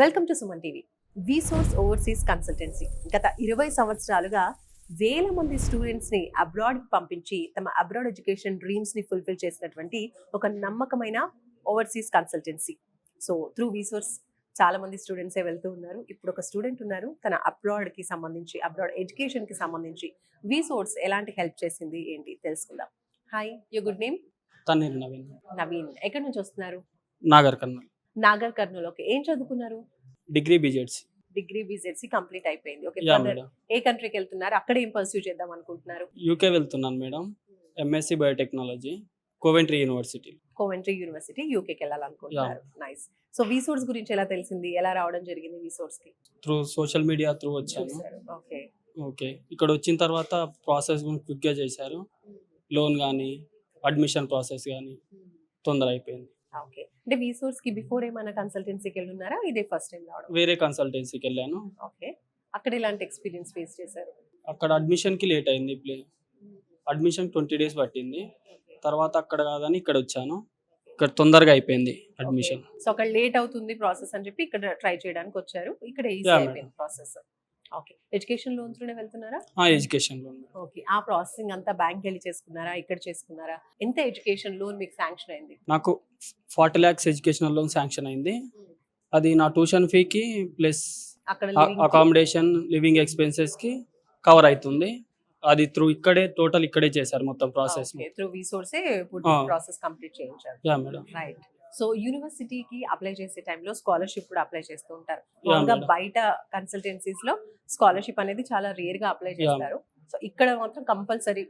Welcome to Suman TV. Visource overseas consultancy గత 20 సంవత్సరాలుగా వేల మంది స్టూడెంట్స్ ని అబ్రాడ్ పంపించి తమ అబ్రాడ్ ఎడ్యుకేషన్ డ్రీమ్స్ ని ఫుల్ఫిల్ చేసినటువంటి ఒక నమ్మకమైన ఓవర్సీస్ కన్సల్టెన్సీ. సో త్రూ విసోర్స్ చాలా మంది స్టూడెంట్సే వెళ్తూ ఉన్నారు. ఇప్పుడు ఒక స్టూడెంట్ ఉన్నారు, తన అబ్రాడ్ కి సంబంధించి అబ్రాడ్ ఎడ్యుకేషన్ కి సంబంధించి విసోర్స్ ఎలాంటి హెల్ప్ చేసింది ఏంటి తెలుసుకుందాం. Hi, your good name? Tanneer Naveen. Naveen. ఎక్కడి నుంచి వస్తున్నారు? నాగర్ కర్నూల్. నాగర్ కర్నూల్. ఓకే, ఏం చదువుకున్నారు? Degree BZC. Degree BZC complete అయిపోయింది. Okay, yeah further madam. ఏ కంట్రీకి వెళ్తున్నారు? అక్కడ ఏం పర్సూ చేద్దాం అనుకుంటున్నారు? యూకే వెళ్తున్నాను మేడం. MSc biotechnology Coventry university. Coventry university యూకేకి వెళ్ళాలనుకుంటున్నారు. నైస్. సో విసోర్స్ గురించి ఎలా తెలిసింది, ఎలా రావడం జరిగింది విసోర్స్ కి? త్రూ సోషల్ మీడియా త్రూ వచ్చాను. చూసారు. ఓకే. ఓకే, ఇక్కడ వచ్చిన తర్వాత ప్రాసెస్ క్విక్గా చేశారు. లోన్ కానీ అడ్మిషన్ ప్రాసెస్ కానీ తొందర అయిపోయింది. ఓకే, అంటే విసోర్స్ కి బిఫోర్ ఏమైనా కన్సల్టెన్సీకి వెళ్ళి ఉన్నారా? ఇదే ఫస్ట్ టైం రావడం? వేరే కన్సల్టెన్సీకి వెళ్ళాను. ఓకే, అక్కడ ఎలాంటి ఎక్స్పీరియన్స్ ఫేస్ చేశారు? అక్కడ అడ్మిషన్కి లేట్ అయింది. అడ్మిషన్ 20 days పట్టింది. తర్వాత అక్కడ కాదని ఇక్కడ వచ్చాను. ఇక్కడ తొందరగా అయిపోయింది అడ్మిషన్. సో అక్కడ లేట్ అవుతుంది ప్రాసెస్ అని చెప్పి ఇక్కడ ట్రై చేయడానికి వచ్చారు. ఇక్కడ ఈజీ Yeah, అయిపోయింది ప్రాసెస్. ఓకే, ఎడ్యుకేషన్ లోన్స్ లోనే వెళ్తున్నారా? Education loan. ఓకే, ఆ ప్రాసెసింగ్ అంతా బ్యాంక్ వెళ్ళి చేసుకున్నారా, ఇక్కడ చేసుకున్నారా? ఎంత ఎడ్యుకేషన్ లోన్ మీకు శాంక్షన్ అయింది? నాకు 40 lakhs ఎడ్యుకేషనల్ లోన్ శాంక్షన్ అయింది. అది నా ట్యూషన్ ఫీకి ప్లస్ అక్కడ అకామిడేషన్ లివింగ్ ఎక్స్పెన్సెస్ కి కవర్ అవుతుంది. అది త్రూ టోటల్ ఇక్కడే చేశారు మొత్తం ప్రాసెస్. త్రూ విసోర్సే ప్రాసెస్ కంప్లీట్ చేయించారు. Yeah madam. రైట్. సో యూనివర్సిటీకి అప్లై చేసే టైంలో స్కాలర్షిప్ కూడా అప్లై చేస్తూ ఉంటారు. madam. బయట కన్సల్టెన్సీస్ లో స్కాలర్షిప్ అనేది చాలా రేర్ గా అప్లై చేస్తారు. సో ఇక్కడ మాత్రం కంపల్సరీ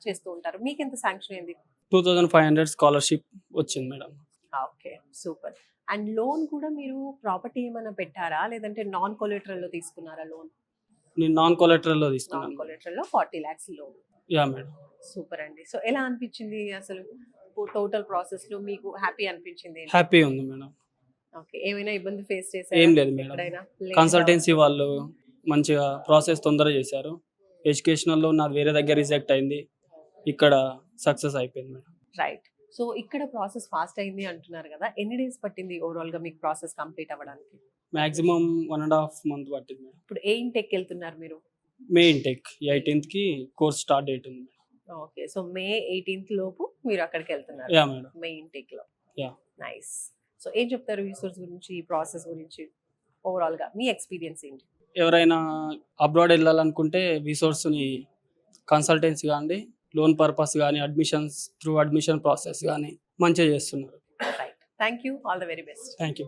చేస్తూ ఉంటారు. మీకు ఎంత శాంక్షన్ అయింది? 2500 స్కాలర్షిప్ వచ్చింది madam. Okay, super. And loan కూడా మీరు ప్రాపర్టీ ఏమైనా పెట్టారా, లేదంటే నాన్ కొలెటరల్ లో తీసుకున్నారా లోన్? నేను నాన్ కొలెటరల్ లో నాన్ తీసుకున్నాను. కొలెటరల్ లో 40 lakhs loan. Yeah madam. Super అండి. సో ఎలా అనిపించింది అసలు టోటల్ ప్రాసెస్ లో మీకు హ్యాపీ అనిపించింది? హ్యాపీ ఉంది మేడం. ఓకే, ఏమైనా ఇబ్బంది ఫేస్ ఏం చేశారా? లేదు మేడం. ఎక్కడైనా కన్సల్టెన్సీ వాళ్ళు మంచిగా ప్రాసెస్ తొందరగా చేశారు. ఎడ్యుకేషనల్ లో నాది వేరే దగ్గర రిజెక్ట్ అయింది, ఇక్కడ సక్సెస్ అయిపోయింది మేడం. రైట్. సో ఇక్కడ ప్రాసెస్ ఫాస్ట్ అయింది అంటున్నారు కదా, ఎన్ని డేస్ పట్టింది ఓవరాల్ గా మీకు ప్రాసెస్ కంప్లీట్ అవ్వడానికి? మాక్సిమం 1.5 month పట్టింది మేడం. ఇప్పుడు ఏ ఇంటెక్ వెళ్తున్నారు మీరు? మే ఇంటెక్ 18th కి కోర్స్ స్టార్ట్ డేట్ ఉంది. ఓకే, సో మే 18th లోపు మీరు అక్కడికి వెళ్తున్నారు. Yeah madam. మే ఇంటెక్ లో. యా. నైస్. సో ఏం చెప్తారు రిసోర్స్ గురించి, ప్రాసెస్ గురించి, ఓవరాల్ గా మీ ఎక్స్పీరియన్స్ ఏంటి? ఎవరైనా అబ్రాడ్ వెళ్ళాలనుకుంటే విసోర్స్ని కన్సల్టెన్సీ కానీ లోన్ పర్పస్ కానీ అడ్మిషన్ ప్రాసెస్ కానీ మంచిగా చేస్తున్నారు. Right. Thank you. All the very best. Thank you.